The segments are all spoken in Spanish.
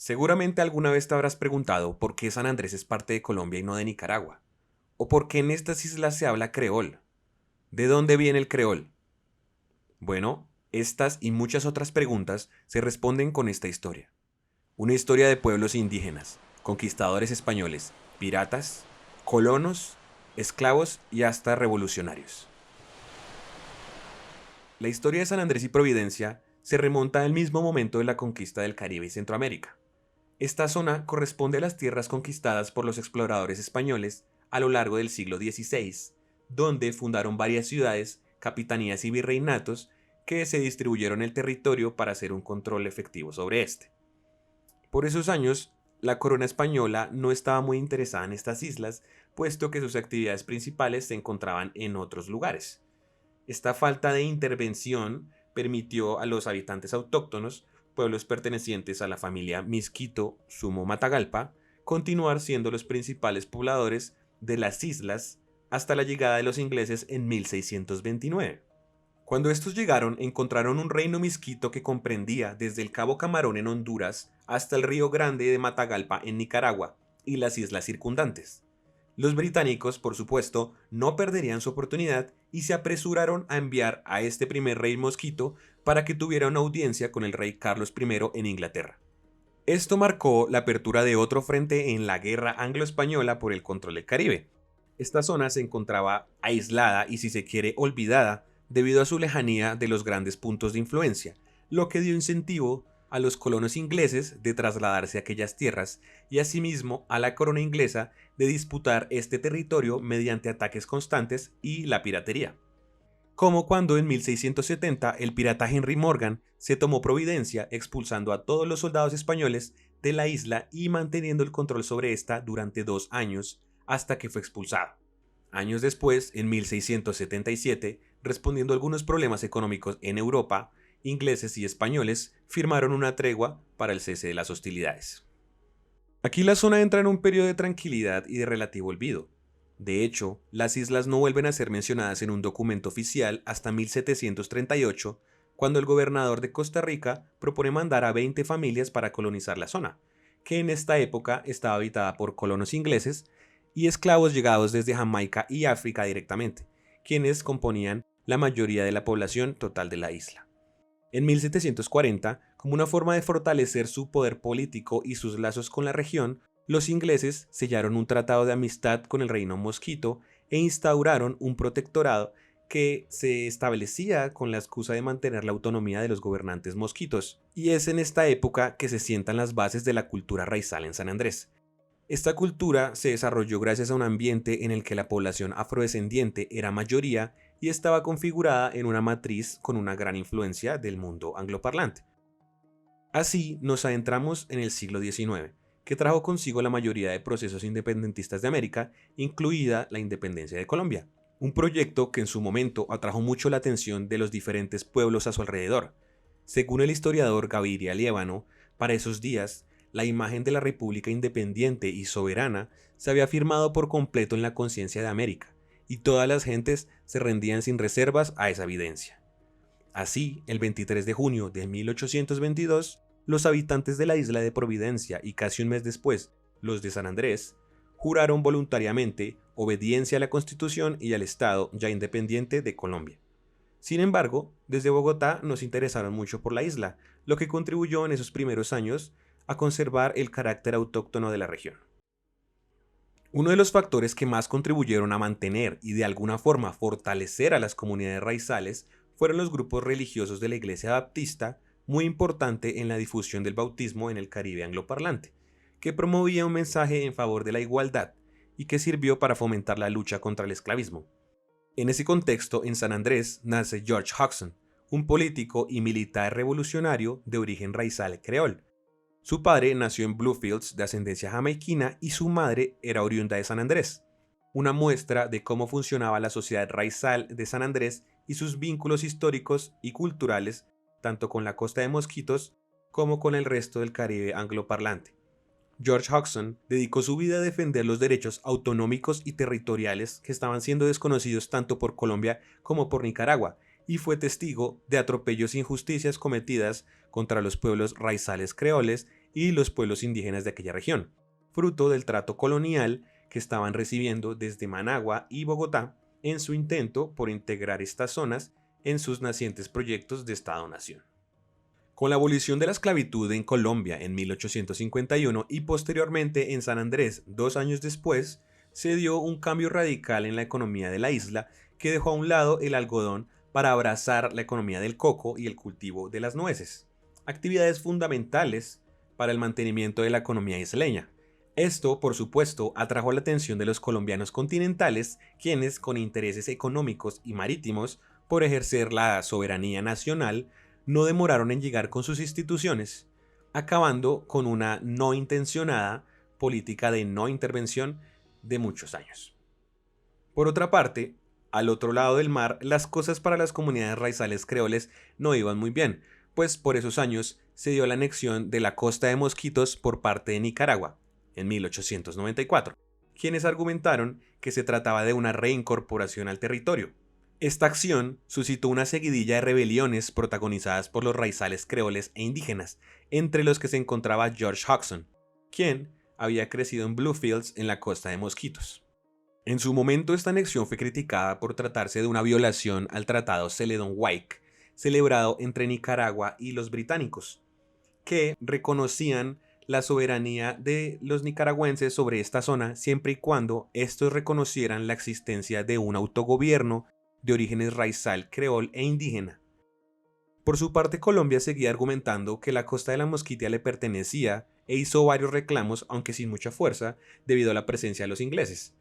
Seguramente alguna vez te habrás preguntado por qué San Andrés es parte de Colombia y no de Nicaragua, o por qué en estas islas se habla creol. ¿De dónde viene el creol? Bueno, estas y muchas otras preguntas se responden con esta historia. Una historia de pueblos indígenas, conquistadores españoles, piratas, colonos, esclavos y hasta revolucionarios. La historia de San Andrés y Providencia se remonta al mismo momento de la conquista del Caribe y Centroamérica. Esta zona corresponde a las tierras conquistadas por los exploradores españoles a lo largo del siglo XVI, donde fundaron varias ciudades, capitanías y virreinatos que se distribuyeron el territorio para hacer un control efectivo sobre este. Por esos años, la corona española no estaba muy interesada en estas islas, puesto que sus actividades principales se encontraban en otros lugares. Esta falta de intervención permitió a los habitantes autóctonos, pueblos pertenecientes a la familia Misquito Sumo Matagalpa, continuar siendo los principales pobladores de las islas hasta la llegada de los ingleses en 1629. Cuando estos llegaron, encontraron un reino misquito que comprendía desde el Cabo Camarón en Honduras hasta el Río Grande de Matagalpa en Nicaragua y las islas circundantes. Los británicos, por supuesto, no perderían su oportunidad y se apresuraron a enviar a este primer rey mosquito para que tuviera una audiencia con el rey Carlos I en Inglaterra. Esto marcó la apertura de otro frente en la guerra anglo-española por el control del Caribe. Esta zona se encontraba aislada y, si se quiere, olvidada debido a su lejanía de los grandes puntos de influencia, lo que dio incentivo a los colonos ingleses de trasladarse a aquellas tierras y asimismo a la corona inglesa de disputar este territorio mediante ataques constantes y la piratería. Como cuando en 1670 el pirata Henry Morgan se tomó Providencia expulsando a todos los soldados españoles de la isla y manteniendo el control sobre esta durante 2 años hasta que fue expulsado. Años después, en 1677, respondiendo a algunos problemas económicos en Europa, ingleses y españoles firmaron una tregua para el cese de las hostilidades. Aquí la zona entra en un periodo de tranquilidad y de relativo olvido. De hecho, las islas no vuelven a ser mencionadas en un documento oficial hasta 1738, cuando el gobernador de Costa Rica propone mandar a 20 familias para colonizar la zona, que en esta época estaba habitada por colonos ingleses y esclavos llegados desde Jamaica y África directamente, quienes componían la mayoría de la población total de la isla. En 1740, como una forma de fortalecer su poder político y sus lazos con la región, los ingleses sellaron un tratado de amistad con el reino mosquito e instauraron un protectorado que se establecía con la excusa de mantener la autonomía de los gobernantes mosquitos, y es en esta época que se sientan las bases de la cultura raizal en San Andrés. Esta cultura se desarrolló gracias a un ambiente en el que la población afrodescendiente era mayoría y estaba configurada en una matriz con una gran influencia del mundo angloparlante. Así nos adentramos en el siglo XIX, que trajo consigo la mayoría de procesos independentistas de América, incluida la independencia de Colombia, un proyecto que en su momento atrajo mucho la atención de los diferentes pueblos a su alrededor. Según el historiador Gaviria Liévano, para esos días, la imagen de la República independiente y soberana se había firmado por completo en la conciencia de América, y todas las gentes se rendían sin reservas a esa evidencia. Así, el 23 de junio de 1822, los habitantes de la isla de Providencia y casi un mes después, los de San Andrés, juraron voluntariamente obediencia a la Constitución y al Estado ya independiente de Colombia. Sin embargo, desde Bogotá nos interesaron mucho por la isla, lo que contribuyó en esos primeros años a conservar el carácter autóctono de la región. Uno de los factores que más contribuyeron a mantener y de alguna forma fortalecer a las comunidades raizales fueron los grupos religiosos de la Iglesia Baptista, muy importante en la difusión del bautismo en el Caribe angloparlante, que promovía un mensaje en favor de la igualdad y que sirvió para fomentar la lucha contra el esclavismo. En ese contexto, en San Andrés nace George Hodgson, un político y militar revolucionario de origen raizal creol. Su padre nació en Bluefields de ascendencia jamaiquina y su madre era oriunda de San Andrés, una muestra de cómo funcionaba la sociedad raizal de San Andrés y sus vínculos históricos y culturales tanto con la costa de Mosquitos como con el resto del Caribe angloparlante. George Hodgson dedicó su vida a defender los derechos autonómicos y territoriales que estaban siendo desconocidos tanto por Colombia como por Nicaragua, y fue testigo de atropellos e injusticias cometidas contra los pueblos raizales creoles y los pueblos indígenas de aquella región, fruto del trato colonial que estaban recibiendo desde Managua y Bogotá en su intento por integrar estas zonas en sus nacientes proyectos de Estado-nación. Con la abolición de la esclavitud en Colombia en 1851 y posteriormente en San Andrés 2 años después, se dio un cambio radical en la economía de la isla que dejó a un lado el algodón para abrazar la economía del coco y el cultivo de las nueces, actividades fundamentales para el mantenimiento de la economía isleña. Esto, por supuesto, atrajo la atención de los colombianos continentales, quienes, con intereses económicos y marítimos por ejercer la soberanía nacional, no demoraron en llegar con sus instituciones, acabando con una no intencionada política de no intervención de muchos años. Por otra parte, al otro lado del mar, las cosas para las comunidades raizales creoles no iban muy bien, pues por esos años se dio la anexión de la costa de Mosquitos por parte de Nicaragua, en 1894, quienes argumentaron que se trataba de una reincorporación al territorio. Esta acción suscitó una seguidilla de rebeliones protagonizadas por los raizales creoles e indígenas, entre los que se encontraba George Hodgson, quien había crecido en Bluefields en la costa de Mosquitos. En su momento esta anexión fue criticada por tratarse de una violación al Tratado Celedon-Wake, celebrado entre Nicaragua y los británicos, que reconocían la soberanía de los nicaragüenses sobre esta zona siempre y cuando estos reconocieran la existencia de un autogobierno de orígenes raizal, creol e indígena. Por su parte, Colombia seguía argumentando que la costa de la Mosquitia le pertenecía e hizo varios reclamos, aunque sin mucha fuerza, debido a la presencia de los ingleses.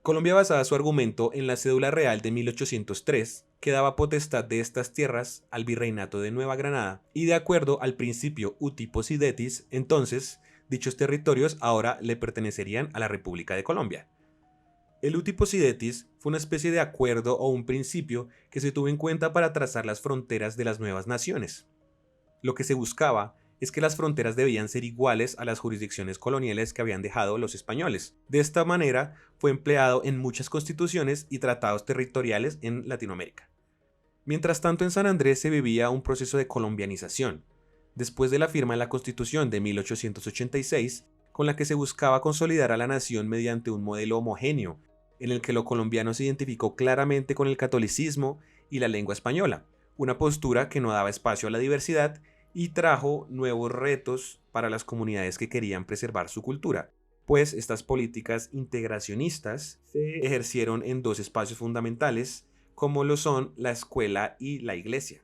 Colombia basaba su argumento en la cédula real de 1803, que daba potestad de estas tierras al virreinato de Nueva Granada, y de acuerdo al principio uti possidetis, entonces, dichos territorios ahora le pertenecerían a la República de Colombia. El uti possidetis fue una especie de acuerdo o un principio que se tuvo en cuenta para trazar las fronteras de las nuevas naciones. Lo que se buscaba es que las fronteras debían ser iguales a las jurisdicciones coloniales que habían dejado los españoles. De esta manera fue empleado en muchas constituciones y tratados territoriales en Latinoamérica. Mientras tanto, en San Andrés se vivía un proceso de colombianización, después de la firma de la Constitución de 1886, con la que se buscaba consolidar a la nación mediante un modelo homogéneo, en el que lo colombiano se identificó claramente con el catolicismo y la lengua española, una postura que no daba espacio a la diversidad y trajo nuevos retos para las comunidades que querían preservar su cultura, pues estas políticas integracionistas se ejercieron en dos espacios fundamentales, como lo son la escuela y la iglesia.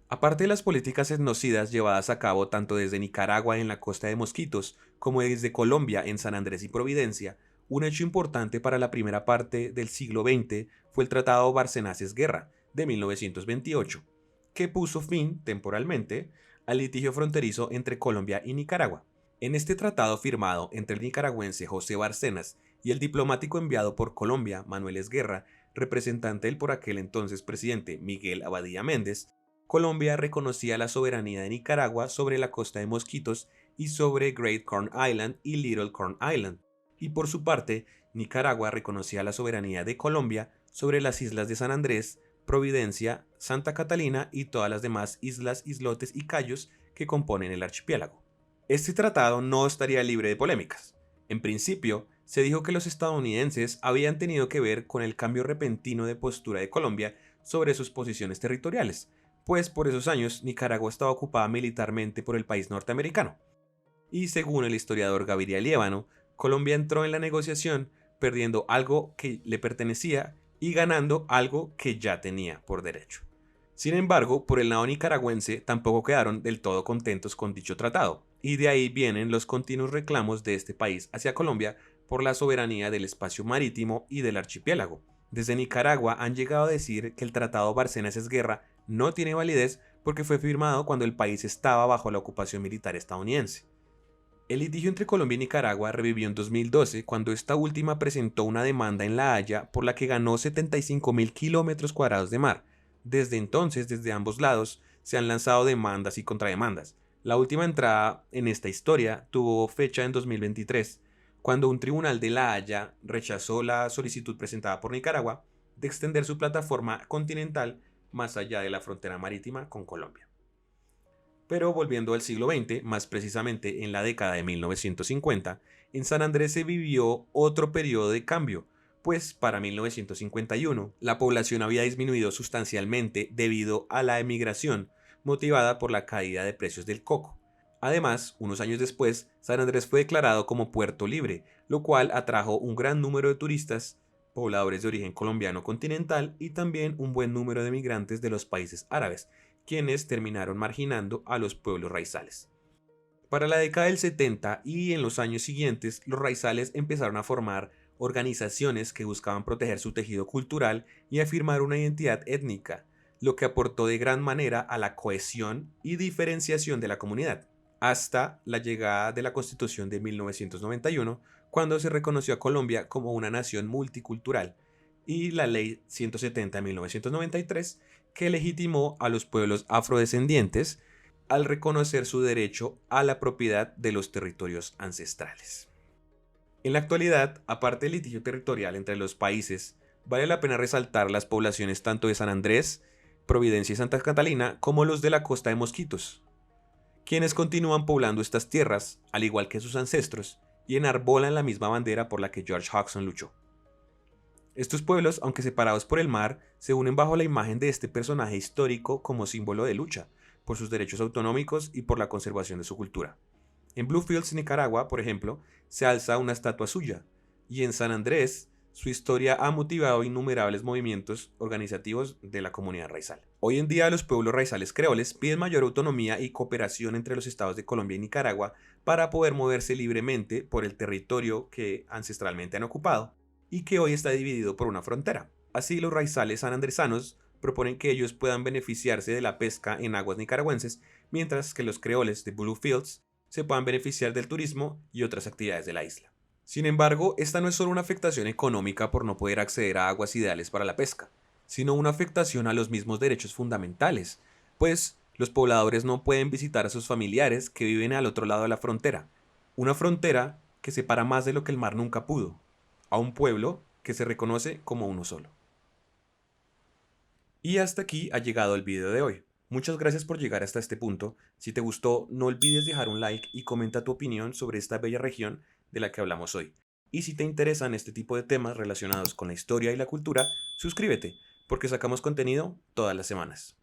Aparte de las políticas etnocidas llevadas a cabo tanto desde Nicaragua en la costa de Mosquitos como desde Colombia en San Andrés y Providencia, un hecho importante para la primera parte del siglo XX fue el Tratado Barcenas-Guerra de 1928, que puso fin, temporalmente, al litigio fronterizo entre Colombia y Nicaragua. En este tratado firmado entre el nicaragüense José Barcenas y el diplomático enviado por Colombia, Manuel Esguerra, representante del por aquel entonces presidente Miguel Abadía Méndez, Colombia reconocía la soberanía de Nicaragua sobre la costa de Mosquitos y sobre Great Corn Island y Little Corn Island, y por su parte, Nicaragua reconocía la soberanía de Colombia sobre las islas de San Andrés, Providencia, Santa Catalina y todas las demás islas, islotes y cayos que componen el archipiélago. Este tratado no estaría libre de polémicas. En principio, se dijo que los estadounidenses habían tenido que ver con el cambio repentino de postura de Colombia sobre sus posiciones territoriales, pues por esos años Nicaragua estaba ocupada militarmente por el país norteamericano. Y según el historiador Gaviria Liévano, Colombia entró en la negociación perdiendo algo que le pertenecía y ganando algo que ya tenía por derecho. Sin embargo, por el lado nicaragüense tampoco quedaron del todo contentos con dicho tratado, y de ahí vienen los continuos reclamos de este país hacia Colombia por la soberanía del espacio marítimo y del archipiélago. Desde Nicaragua han llegado a decir que el Tratado Barcenas-Guerra no tiene validez porque fue firmado cuando el país estaba bajo la ocupación militar estadounidense. El litigio entre Colombia y Nicaragua revivió en 2012 cuando esta última presentó una demanda en La Haya por la que ganó 75.000 kilómetros cuadrados de mar. Desde entonces, desde ambos lados, se han lanzado demandas y contrademandas. La última entrada en esta historia tuvo fecha en 2023, cuando un tribunal de La Haya rechazó la solicitud presentada por Nicaragua de extender su plataforma continental más allá de la frontera marítima con Colombia. Pero volviendo al siglo XX, más precisamente en la década de 1950, en San Andrés se vivió otro periodo de cambio, pues para 1951 la población había disminuido sustancialmente debido a la emigración motivada por la caída de precios del coco. Además, unos años después, San Andrés fue declarado como puerto libre, lo cual atrajo un gran número de turistas, pobladores de origen colombiano continental y también un buen número de migrantes de los países árabes, quienes terminaron marginando a los pueblos raizales. Para la década del 70 y en los años siguientes, los raizales empezaron a formar organizaciones que buscaban proteger su tejido cultural y afirmar una identidad étnica, lo que aportó de gran manera a la cohesión y diferenciación de la comunidad, hasta la llegada de la Constitución de 1991, cuando se reconoció a Colombia como una nación multicultural, y la Ley 170 de 1993, que legitimó a los pueblos afrodescendientes al reconocer su derecho a la propiedad de los territorios ancestrales. En la actualidad, aparte del litigio territorial entre los países, vale la pena resaltar las poblaciones tanto de San Andrés, Providencia y Santa Catalina como los de la costa de Mosquitos, quienes continúan poblando estas tierras, al igual que sus ancestros, y enarbolan la misma bandera por la que George Hodgson luchó. Estos pueblos, aunque separados por el mar, se unen bajo la imagen de este personaje histórico como símbolo de lucha, por sus derechos autonómicos y por la conservación de su cultura. En Bluefields, Nicaragua, por ejemplo, se alza una estatua suya, y en San Andrés, su historia ha motivado innumerables movimientos organizativos de la comunidad raizal. Hoy en día los pueblos raizales creoles piden mayor autonomía y cooperación entre los estados de Colombia y Nicaragua para poder moverse libremente por el territorio que ancestralmente han ocupado y que hoy está dividido por una frontera. Así, los raizales sanandresanos proponen que ellos puedan beneficiarse de la pesca en aguas nicaragüenses, mientras que los creoles de Bluefields se puedan beneficiar del turismo y otras actividades de la isla. Sin embargo, esta no es solo una afectación económica por no poder acceder a aguas ideales para la pesca, sino una afectación a los mismos derechos fundamentales, pues los pobladores no pueden visitar a sus familiares que viven al otro lado de la frontera, una frontera que separa más de lo que el mar nunca pudo, a un pueblo que se reconoce como uno solo. Y hasta aquí ha llegado el video de hoy. Muchas gracias por llegar hasta este punto. Si te gustó, no olvides dejar un like y comenta tu opinión sobre esta bella región de la que hablamos hoy. Y si te interesan este tipo de temas relacionados con la historia y la cultura, suscríbete, porque sacamos contenido todas las semanas.